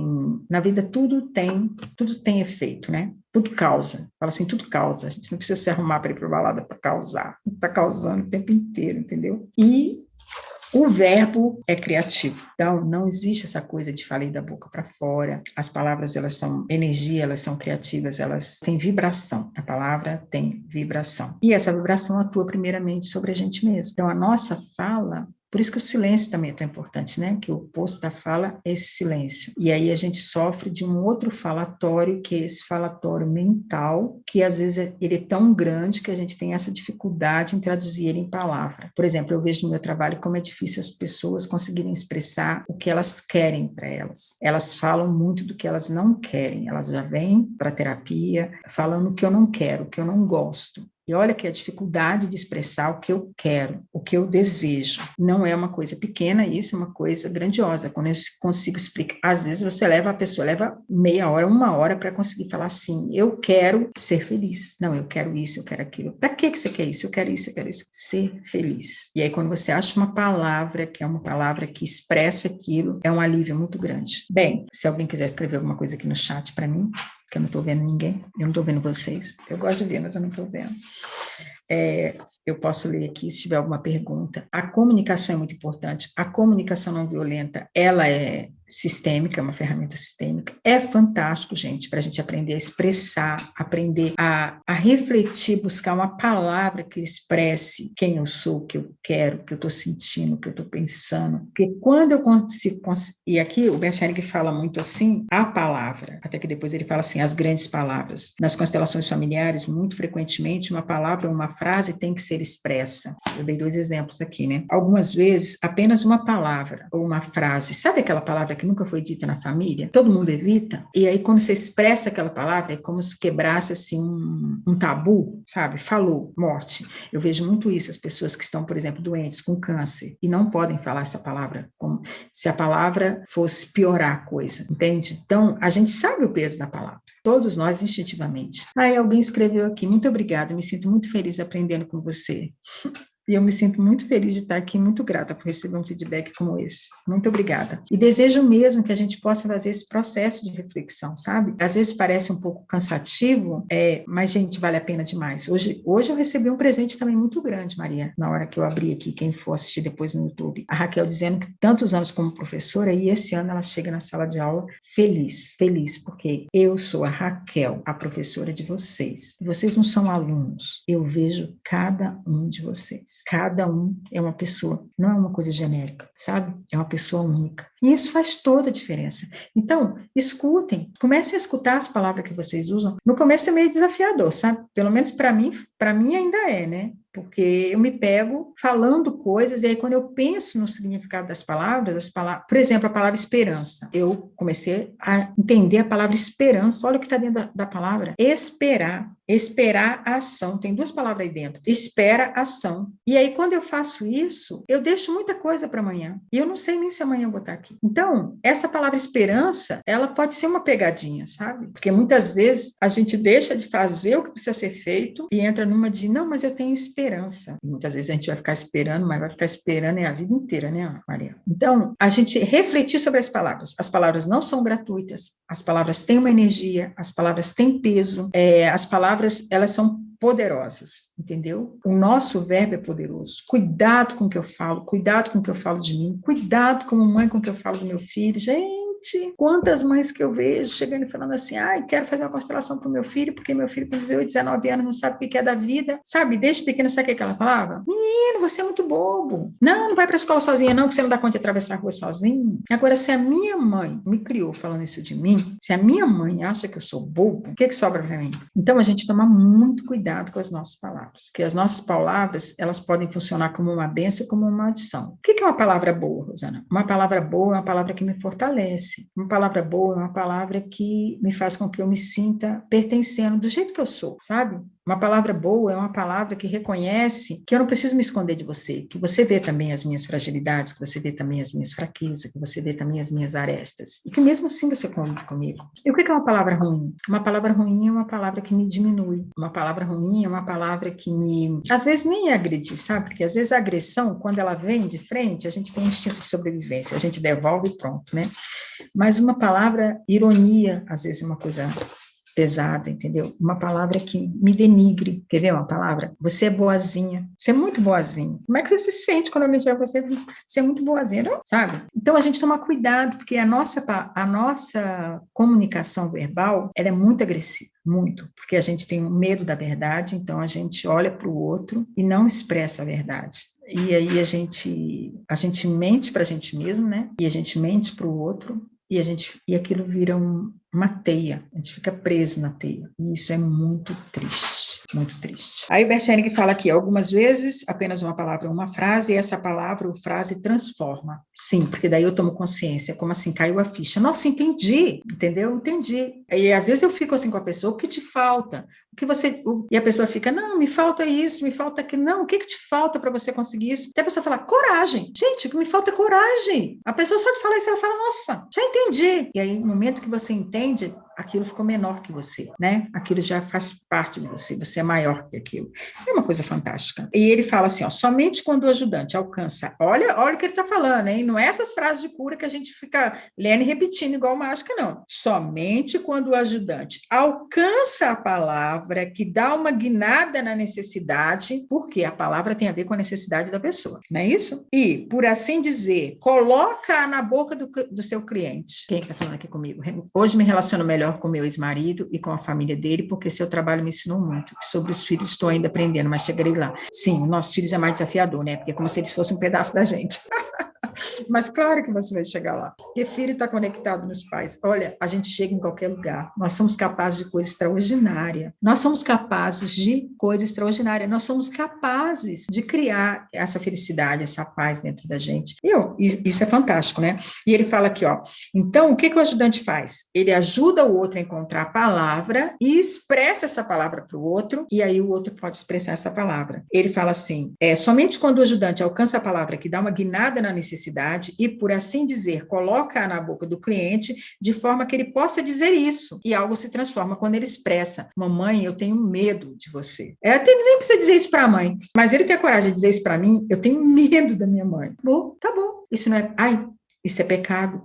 na vida tudo tem efeito, né? Tudo causa. Fala assim, tudo causa. A gente não precisa se arrumar para ir para a balada para causar. Está causando o tempo inteiro, entendeu? E o verbo é criativo. Então, não existe essa coisa de falei da boca para fora. As palavras, elas são energia, elas são criativas, elas têm vibração. A palavra tem vibração. E essa vibração atua primeiramente sobre a gente mesmo. Então, a nossa fala... Por isso que o silêncio também é tão importante, né? Que o oposto da fala é esse silêncio. E aí a gente sofre de um outro falatório, que é esse falatório mental, que às vezes ele é tão grande que a gente tem essa dificuldade em traduzir ele em palavra. Por exemplo, eu vejo no meu trabalho como é difícil as pessoas conseguirem expressar o que elas querem para elas. Elas falam muito do que elas não querem. Elas já vêm para a terapia falando o que eu não quero, o que eu não gosto. E olha que a dificuldade de expressar o que eu quero, o que eu desejo, não é uma coisa pequena, isso é uma coisa grandiosa. Quando eu consigo explicar, às vezes a pessoa leva meia hora, uma hora para conseguir falar assim, eu quero ser feliz. Não, eu quero isso, eu quero aquilo. Para que você quer isso? Eu quero isso, eu quero isso. Ser feliz. E aí quando você acha uma palavra, que é uma palavra que expressa aquilo, é um alívio muito grande. Bem, se alguém quiser escrever alguma coisa aqui no chat para mim, que eu não estou vendo ninguém, eu não estou vendo vocês. Eu gosto de ver, mas eu não estou vendo. Eu posso ler aqui se tiver alguma pergunta. A comunicação é muito importante. A comunicação não violenta, ela é sistêmica, é uma ferramenta sistêmica. É fantástico, gente, para a gente aprender a expressar, aprender a refletir, buscar uma palavra que expresse quem eu sou, o que eu quero, o que eu estou sentindo, o que eu estou pensando. Porque quando eu consigo... E aqui o Bernstein fala muito assim, a palavra, até que depois ele fala assim, as grandes palavras. Nas constelações familiares, muito frequentemente, uma palavra ou uma frase tem que ser expressa. Eu dei 2 exemplos aqui, né? Algumas vezes, apenas uma palavra ou uma frase. Sabe aquela palavra que nunca foi dita na família? Todo mundo evita. E aí, quando você expressa aquela palavra, é como se quebrasse, assim, um tabu, sabe? Falou, morte. Eu vejo muito isso, as pessoas que estão, por exemplo, doentes com câncer e não podem falar essa palavra, como se a palavra fosse piorar a coisa, entende? Então, a gente sabe o peso da palavra. Todos nós, instintivamente. Aí alguém escreveu aqui, muito obrigada, me sinto muito feliz aprendendo com você. E eu me sinto muito feliz de estar aqui, muito grata por receber um feedback como esse. Muito obrigada. E desejo mesmo que a gente possa fazer esse processo de reflexão, sabe? Às vezes parece um pouco cansativo, mas, gente, vale a pena demais. Hoje eu recebi um presente também muito grande, Maria, na hora que eu abri aqui, quem for assistir depois no YouTube. A Raquel dizendo que tantos anos como professora, e esse ano ela chega na sala de aula feliz, porque eu sou a Raquel, a professora de vocês. Vocês não são alunos, eu vejo cada um de vocês. Cada um é uma pessoa, não é uma coisa genérica, sabe? É uma pessoa única. E isso faz toda a diferença. Então, escutem, comecem a escutar as palavras que vocês usam. No começo é meio desafiador, sabe? Pelo menos para mim ainda é, né? Porque eu me pego falando coisas, e aí quando eu penso no significado das palavras, por exemplo, a palavra esperança, eu comecei a entender a palavra esperança, olha o que está dentro da palavra, esperar a ação, tem duas palavras aí dentro, espera, ação, e aí quando eu faço isso, eu deixo muita coisa para amanhã, e eu não sei nem se amanhã eu vou estar aqui. Então, essa palavra esperança, ela pode ser uma pegadinha, sabe? Porque muitas vezes a gente deixa de fazer o que precisa ser feito, e entra numa de, não, mas eu tenho esperança. E muitas vezes a gente vai ficar esperando, mas vai ficar esperando a vida inteira, né, Maria? Então, a gente refletir sobre as palavras não são gratuitas, as palavras têm uma energia, as palavras têm peso, as palavras, elas são poderosas, entendeu? O nosso verbo é poderoso. Cuidado com o que eu falo, cuidado com o que eu falo de mim, cuidado como mãe com o que eu falo do meu filho. Gente, quantas mães que eu vejo chegando e falando assim, quero fazer uma constelação para o meu filho, porque meu filho com 18, 19 anos não sabe o que é da vida, sabe? Desde pequena, sabe o que ela falava? Menino, você é muito bobo. Não vai para a escola sozinha não, que você não dá conta de atravessar a rua sozinho. Agora, se a minha mãe me criou falando isso de mim, se a minha mãe acha que eu sou bobo, o que sobra para mim? Então, a gente toma muito cuidado com as nossas palavras, que as nossas palavras, elas podem funcionar como uma bênção e como uma maldição. O que é uma palavra boa, Rosana? Uma palavra boa é uma palavra que me fortalece. Uma palavra boa é uma palavra que me faz com que eu me sinta pertencendo do jeito que eu sou, sabe? Uma palavra boa é uma palavra que reconhece que eu não preciso me esconder de você, que você vê também as minhas fragilidades, que você vê também as minhas fraquezas, que você vê também as minhas arestas, e que mesmo assim você convive comigo. E o que é uma palavra ruim? Uma palavra ruim é uma palavra que me diminui. Uma palavra ruim é uma palavra que me... Às vezes nem é agredir, sabe? Porque às vezes a agressão, quando ela vem de frente, a gente tem um instinto de sobrevivência, a gente devolve e pronto, né? Mas uma palavra, ironia, às vezes é uma coisa pesada, entendeu? Uma palavra que me denigre, quer ver uma palavra? Você é boazinha, você é muito boazinha. Como é que você se sente quando alguém tiver você? Você é muito boazinha, não? Sabe? Então, a gente toma cuidado, porque a nossa comunicação verbal, ela é muito agressiva, muito, porque a gente tem medo da verdade, então a gente olha para o outro e não expressa a verdade. E aí a gente mente para a gente mesmo, né? E a gente mente para o outro, e aquilo vira uma teia, a gente fica preso na teia, e isso é muito triste, muito triste. Aí o Bert Helling fala aqui, algumas vezes, apenas uma palavra ou uma frase, e essa palavra ou frase transforma. Sim, porque daí eu tomo consciência, como assim, caiu a ficha. Nossa, entendi, entendeu? Entendi. E às vezes eu fico assim com a pessoa, o que te falta? E a pessoa fica, não, me falta isso, me falta aquilo. Não, o que te falta para você conseguir isso? Até a pessoa fala, coragem. Gente, o que me falta é coragem. A pessoa só te fala isso, ela fala, nossa, já entendi. E aí, no momento que você entende, aquilo ficou menor que você, né? Aquilo já faz parte de você, você é maior que aquilo. É uma coisa fantástica. E ele fala assim, somente quando o ajudante alcança, olha o que ele está falando, hein? Não é essas frases de cura que a gente fica lendo e repetindo igual mágica, não. Somente quando o ajudante alcança a palavra que dá uma guinada na necessidade, porque a palavra tem a ver com a necessidade da pessoa, não é isso? E, por assim dizer, coloca na boca do seu cliente. Quem é que está falando aqui comigo? Hoje me relaciono melhor com meu ex-marido e com a família dele, porque seu trabalho me ensinou muito. Sobre os filhos estou ainda aprendendo, mas chegarei lá. Sim, nossos filhos é mais desafiador, né? Porque é como se eles fossem um pedaço da gente. Mas claro que você vai chegar lá. Porque filho está conectado nos pais. Olha, a gente chega em qualquer lugar. Nós somos capazes de coisa extraordinária. Nós somos capazes de coisa extraordinária. Nós somos capazes de criar essa felicidade, essa paz dentro da gente. Isso é fantástico, né? E ele fala aqui, então, o que o ajudante faz? Ele ajuda o outro a encontrar a palavra e expressa essa palavra para o outro, e aí o outro pode expressar essa palavra. Ele fala assim, somente quando o ajudante alcança a palavra que dá uma guinada na necessidade e, por assim dizer, coloca na boca do cliente de forma que ele possa dizer isso. E algo se transforma quando ele expressa, mamãe, eu tenho medo de você. Ele nem precisa dizer isso para a mãe, mas ele tem a coragem de dizer isso para mim, eu tenho medo da minha mãe. Tá bom. Isso não é, isso é pecado.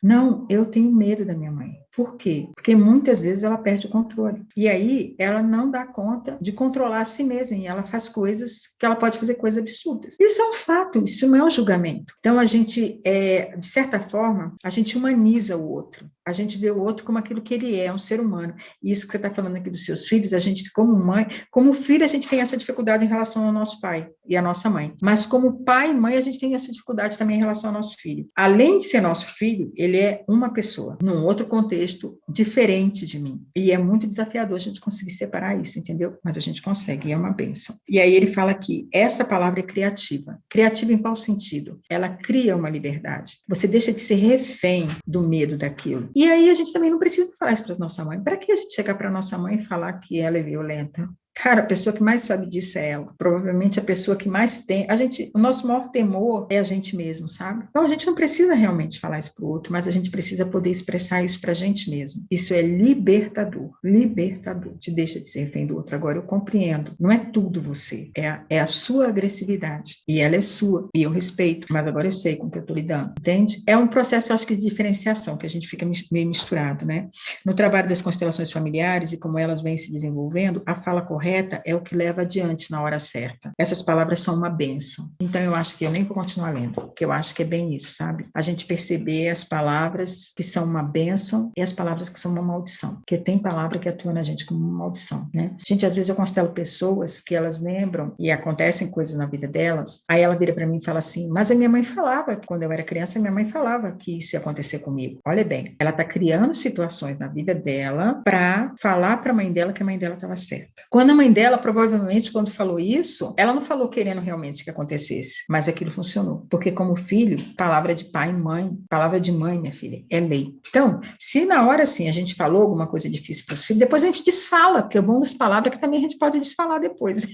Não, eu tenho medo da minha mãe. Por quê? Porque muitas vezes ela perde o controle. E aí ela não dá conta de controlar a si mesma e ela faz coisas que ela pode fazer coisas absurdas. Isso é um fato, isso não é um julgamento. Então a gente, de certa forma, a gente humaniza o outro. A gente vê o outro como aquilo que ele é um ser humano. E isso que você está falando aqui dos seus filhos, a gente, como mãe, como filho, a gente tem essa dificuldade em relação ao nosso pai e à nossa mãe. Mas como pai e mãe, a gente tem essa dificuldade também em relação ao nosso filho. Além de ser nosso filho, ele é uma pessoa, num outro contexto diferente de mim. E é muito desafiador a gente conseguir separar isso, entendeu? Mas a gente consegue, e é uma bênção. E aí ele fala que essa palavra é criativa. Criativa em qual sentido? Ela cria uma liberdade. Você deixa de ser refém do medo daquilo. E aí a gente também não precisa falar isso para a nossa mãe. Para que a gente chegar para a nossa mãe e falar que ela é violenta? Cara, a pessoa que mais sabe disso é ela. Provavelmente a pessoa que mais tem. O nosso maior temor é a gente mesmo, sabe? Então a gente não precisa realmente falar isso para o outro, mas a gente precisa poder expressar isso para a gente mesmo. Isso é libertador. Libertador. Te deixa de ser refém do outro. Agora eu compreendo. Não é tudo você. É a sua agressividade. E ela é sua. E eu respeito. Mas agora eu sei com o que eu estou lidando. Entende? É um processo, acho que, de diferenciação, que a gente fica meio misturado, né? No trabalho das constelações familiares e como elas vêm se desenvolvendo, a fala correta é o que leva adiante na hora certa. Essas palavras são uma bênção. Então, eu acho que eu nem vou continuar lendo, porque eu acho que é bem isso, sabe? A gente perceber as palavras que são uma bênção e as palavras que são uma maldição. Porque tem palavra que atua na gente como uma maldição, né? Gente, às vezes eu constelo pessoas que elas lembram e acontecem coisas na vida delas, aí ela vira para mim e fala assim, mas a minha mãe falava, que quando eu era criança, minha mãe falava que isso ia acontecer comigo. Olha bem, ela está criando situações na vida dela para falar para a mãe dela que a mãe dela estava certa. Quando a mãe dela, provavelmente, quando falou isso, ela não falou querendo realmente que acontecesse, mas aquilo funcionou. Porque como filho, palavra de pai e mãe, palavra de mãe, minha filha, é lei. Então, se na hora, assim, a gente falou alguma coisa difícil para os filhos, depois a gente desfala, porque é bom das palavras que também a gente pode desfalar depois.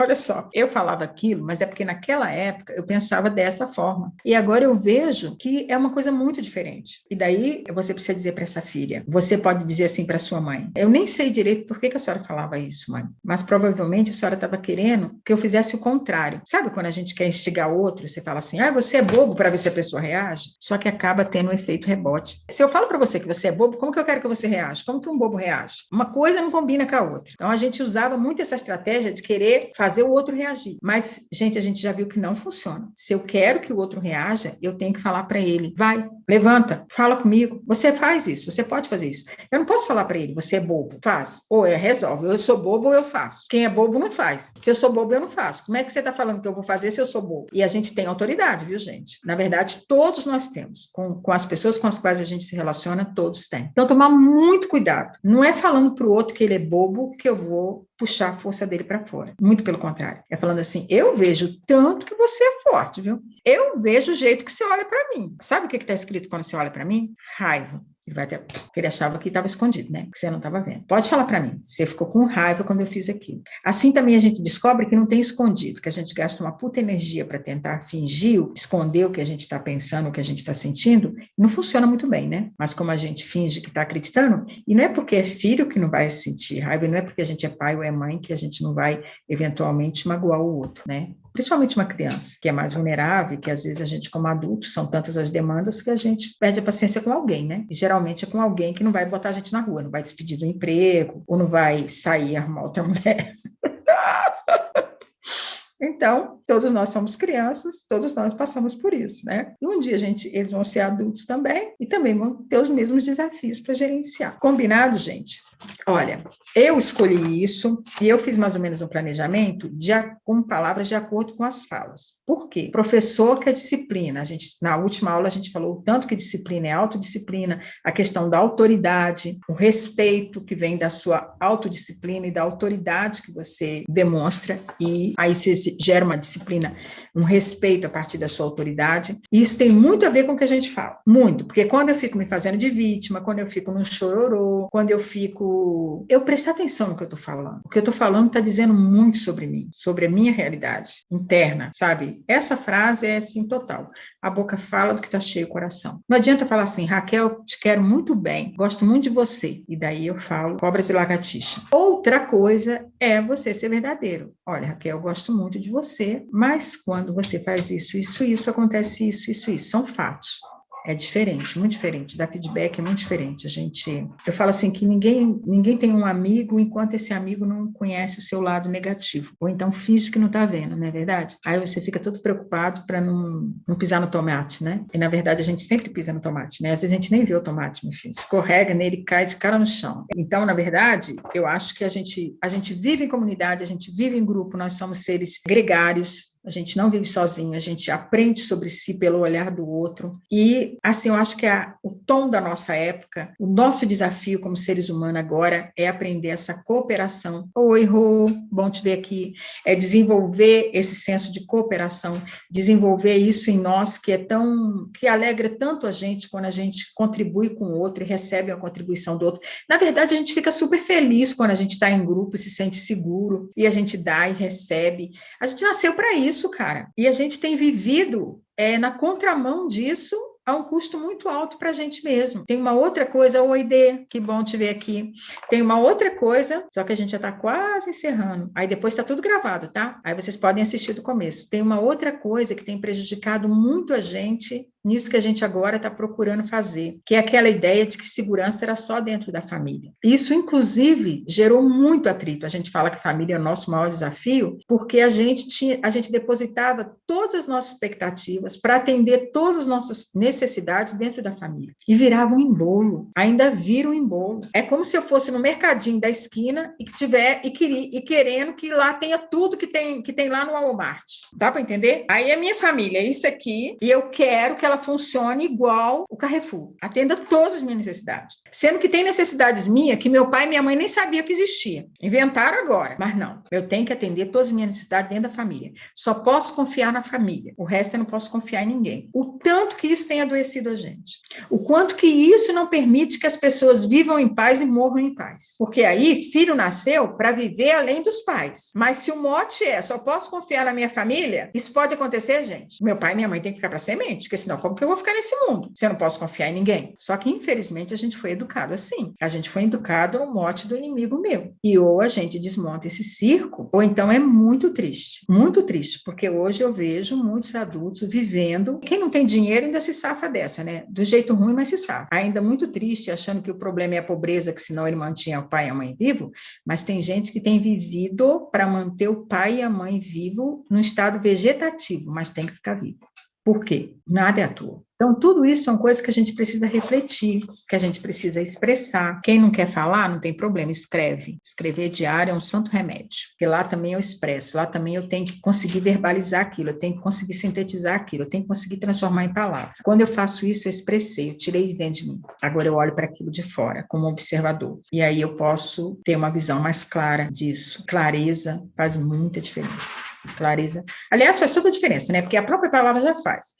Olha só, eu falava aquilo, mas é porque naquela época eu pensava dessa forma. E agora eu vejo que é uma coisa muito diferente. E daí você precisa dizer para essa filha, você pode dizer assim para sua mãe, eu nem sei direito por que a senhora falava isso, mãe, mas provavelmente a senhora estava querendo que eu fizesse o contrário. Sabe quando a gente quer instigar outro, você fala assim, você é bobo, para ver se a pessoa reage? Só que acaba tendo um efeito rebote. Se eu falo para você que você é bobo, como que eu quero que você reaja? Como que um bobo reage? Uma coisa não combina com a outra. Então a gente usava muito essa estratégia de querer fazer o outro reagir. Mas, gente, a gente já viu que não funciona. Se eu quero que o outro reaja, eu tenho que falar para ele, vai, levanta, fala comigo. Você faz isso, você pode fazer isso. Eu não posso falar para ele, você é bobo, faz. Ou resolve, eu sou bobo ou eu faço. Quem é bobo não faz. Se eu sou bobo, eu não faço. Como é que você está falando que eu vou fazer se eu sou bobo? E a gente tem autoridade, viu, gente? Na verdade, todos nós temos. Com as pessoas com as quais a gente se relaciona, todos têm. Então, tomar muito cuidado. Não é falando para o outro que ele é bobo que eu vou puxar a força dele para fora. Muito pelo contrário. É falando assim, eu vejo tanto que você é forte, viu? Eu vejo o jeito que você olha para mim. Sabe o que está escrito quando você olha para mim? Raiva. Ele vai ter, porque ele achava que estava escondido, né? Que você não estava vendo. Pode falar para mim, você ficou com raiva quando eu fiz aquilo. Assim também a gente descobre que não tem escondido, que a gente gasta uma puta energia para tentar fingir, esconder o que a gente está pensando, o que a gente está sentindo, não funciona muito bem, né? Mas como a gente finge que está acreditando, e não é porque é filho que não vai sentir raiva, e não é porque a gente é pai ou é mãe que a gente não vai eventualmente magoar o outro, né? Principalmente uma criança, que é mais vulnerável, que às vezes a gente, como adulto, são tantas as demandas que a gente perde a paciência com alguém, né? E geralmente é com alguém que não vai botar a gente na rua, não vai despedir do emprego, ou não vai sair e arrumar outra mulher. Então, todos nós somos crianças, todos nós passamos por isso, né? E um dia, eles vão ser adultos também, e também vão ter os mesmos desafios para gerenciar. Combinado, gente? Olha, eu escolhi isso e eu fiz mais ou menos um planejamento com palavras de acordo com as falas. Por quê? Professor que é disciplina. Na última aula a gente falou o tanto que disciplina é autodisciplina, a questão da autoridade, o respeito que vem da sua autodisciplina e da autoridade que você demonstra, e aí você gera uma disciplina, um respeito a partir da sua autoridade. E isso tem muito a ver com o que a gente fala. Muito. Porque quando eu fico me fazendo de vítima, quando eu fico num chororô, quando eu fico... Eu presto atenção no que eu estou falando. O que eu estou falando está dizendo muito sobre mim, sobre a minha realidade interna, sabe? Essa frase é assim, total. A boca fala do que está cheio o coração. Não adianta falar assim, Raquel, te quero muito bem, gosto muito de você. E daí eu falo, cobras e lagartixa. Outra coisa é você ser verdadeiro. Olha, Raquel, eu gosto muito de você, mas quando você faz isso, acontece isso. São fatos. É diferente, muito diferente. Dar feedback é muito diferente. Eu falo assim que ninguém tem um amigo enquanto esse amigo não conhece o seu lado negativo. Ou então finge que não está vendo, não é verdade? Aí você fica todo preocupado para não pisar no tomate, né? E na verdade a gente sempre pisa no tomate, né? Às vezes a gente nem vê o tomate, meu filho. Escorrega nele e cai de cara no chão. Então, na verdade, eu acho que a gente vive em comunidade, a gente vive em grupo, nós somos seres gregários. A gente não vive sozinho, a gente aprende sobre si pelo olhar do outro. E, assim, eu acho que o tom da nossa época, o nosso desafio como seres humanos agora é aprender essa cooperação. Oi, Rô, bom te ver aqui. É desenvolver esse senso de cooperação, desenvolver isso em nós que alegra tanto a gente quando a gente contribui com o outro e recebe a contribuição do outro. Na verdade, a gente fica super feliz quando a gente está em grupo e se sente seguro e a gente dá e recebe. A gente nasceu para isso, cara. E a gente tem vivido na contramão disso a um custo muito alto para a gente mesmo. Tem uma outra coisa, oi, Dê, que bom te ver aqui. Tem uma outra coisa, só que a gente já está quase encerrando. Aí depois está tudo gravado, tá? Aí vocês podem assistir do começo. Tem uma outra coisa que tem prejudicado muito a gente nisso que a gente agora está procurando fazer, que é aquela ideia de que segurança era só dentro da família. Isso, inclusive, gerou muito atrito. A gente fala que família é o nosso maior desafio, porque a gente depositava todas as nossas expectativas para atender todas as nossas necessidades dentro da família. E virava um embolo, ainda vira um embolo. É como se eu fosse no mercadinho da esquina e querendo que lá tenha tudo que tem lá no Walmart. Dá para entender? Aí a minha família é isso aqui, e eu quero que ela funcione igual o Carrefour. Atenda todas as minhas necessidades. Sendo que tem necessidades minhas que meu pai e minha mãe nem sabiam que existia. Inventaram agora. Mas não, eu tenho que atender todas as minhas necessidades dentro da família. Só posso confiar na família. O resto eu não posso confiar em ninguém. O tanto que isso tem adoecido a gente. O quanto que isso não permite que as pessoas vivam em paz e morram em paz. Porque aí, filho nasceu para viver além dos pais. Mas se o mote só posso confiar na minha família, isso pode acontecer, gente. Meu pai e minha mãe têm que ficar para semente, porque senão como que eu vou ficar nesse mundo se eu não posso confiar em ninguém? Só que, infelizmente, a gente foi educado assim. A gente foi educado no mote do inimigo meu. E ou a gente desmonta esse circo, ou então é muito triste, porque hoje eu vejo muitos adultos vivendo, quem não tem dinheiro ainda se safa dessa, né? Do jeito ruim, mas se safa. Ainda muito triste, achando que o problema é a pobreza, que senão ele mantinha o pai e a mãe vivo, mas tem gente que tem vivido para manter o pai e a mãe vivo no estado vegetativo, mas tem que ficar vivo. Por quê? Nada é à toa. Então, tudo isso são coisas que a gente precisa refletir, que a gente precisa expressar. Quem não quer falar, não tem problema, escreve. Escrever diário é um santo remédio, porque lá também eu expresso, lá também eu tenho que conseguir verbalizar aquilo, eu tenho que conseguir sintetizar aquilo, eu tenho que conseguir transformar em palavra. Quando eu faço isso, eu expressei, eu tirei de dentro de mim. Agora eu olho para aquilo de fora, como observador. E aí eu posso ter uma visão mais clara disso. Clareza faz muita diferença. Clareza. Aliás, faz toda a diferença, né? Porque a própria palavra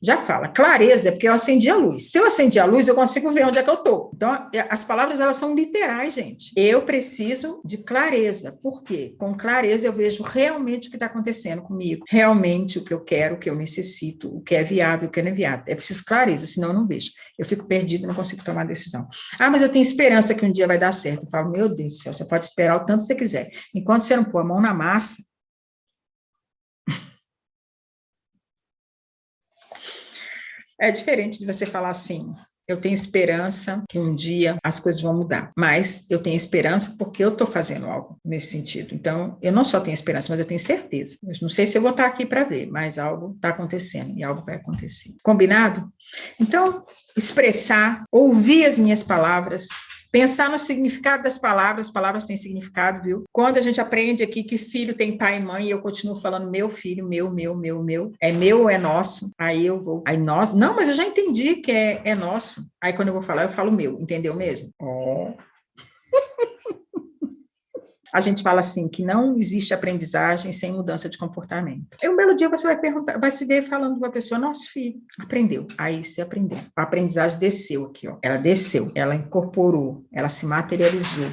já fala. Clareza é porque eu acendi a luz. Se eu acendi a luz, eu consigo ver onde é que eu estou. Então, as palavras, elas são literais, gente. Eu preciso de clareza. Por quê? Com clareza, eu vejo realmente o que está acontecendo comigo. Realmente o que eu quero, o que eu necessito, o que é viável, o que não é viável. É preciso clareza, senão eu não vejo. Eu fico perdido, não consigo tomar decisão. Ah, mas eu tenho esperança que um dia vai dar certo. Eu falo, meu Deus do céu, você pode esperar o tanto que você quiser. Enquanto você não pôr a mão na massa, é diferente de você falar assim, eu tenho esperança que um dia as coisas vão mudar, mas eu tenho esperança porque eu estou fazendo algo nesse sentido. Então, eu não só tenho esperança, mas eu tenho certeza. Eu não sei se eu vou estar aqui para ver, mas algo está acontecendo e algo vai acontecer. Combinado? Então, expressar, ouvir as minhas palavras, pensar no significado das palavras, palavras têm significado, viu? Quando a gente aprende aqui que filho tem pai e mãe, e eu continuo falando meu filho, meu, é meu ou é nosso? Aí eu vou, aí nós, não, mas eu já entendi que é nosso. Aí quando eu vou falar, eu falo meu, entendeu mesmo? A gente fala assim, que não existe aprendizagem sem mudança de comportamento. E um belo dia você vai perguntar, vai se ver falando para a pessoa, nosso filho, aprendeu. Aí você aprendeu. A aprendizagem desceu aqui, ó. Ela desceu, ela incorporou, ela se materializou.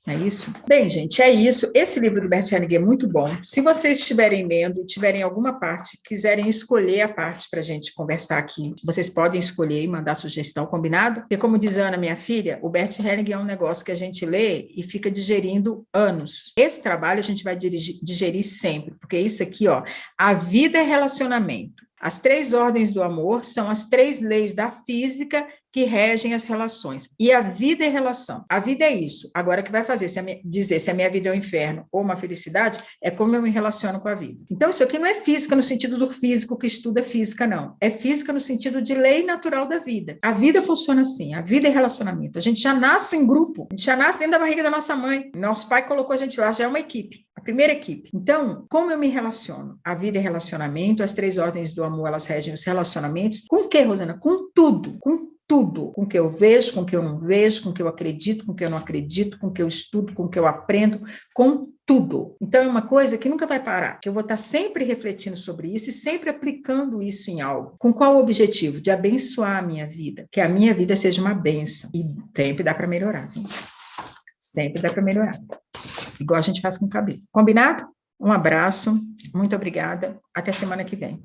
É isso? Bem, gente, é isso. Esse livro do Bert Hellinger é muito bom. Se vocês estiverem lendo e tiverem alguma parte, quiserem escolher a parte para a gente conversar aqui, vocês podem escolher e mandar sugestão, combinado? Porque, como diz a Ana, minha filha, o Bert Hellinger é um negócio que a gente lê e fica digerindo anos. Esse trabalho a gente vai digerir sempre, porque isso aqui, ó, a vida é relacionamento. As 3 ordens do amor são as 3 leis da física que regem as relações. E a vida é relação. A vida é isso. Agora, o que vai fazer dizer se a minha vida é um inferno ou uma felicidade é como eu me relaciono com a vida. Então, isso aqui não é física no sentido do físico que estuda física, não. É física no sentido de lei natural da vida. A vida funciona assim. A vida é relacionamento. A gente já nasce em grupo. A gente já nasce dentro da barriga da nossa mãe. Nosso pai colocou a gente lá, já é uma equipe. A primeira equipe. Então, como eu me relaciono? A vida é relacionamento, as 3 ordens do amor, elas regem os relacionamentos. Com o quê, Rosana? Com tudo. Com tudo, com o que eu vejo, com o que eu não vejo, com o que eu acredito, com o que eu não acredito, com o que eu estudo, com o que eu aprendo, com tudo. Então, é uma coisa que nunca vai parar, que eu vou estar sempre refletindo sobre isso e sempre aplicando isso em algo. Com qual objetivo? De abençoar a minha vida, que a minha vida seja uma bênção. E sempre dá para melhorar. Hein? Sempre dá para melhorar. Igual a gente faz com o cabelo. Combinado? Um abraço, muito obrigada. Até semana que vem.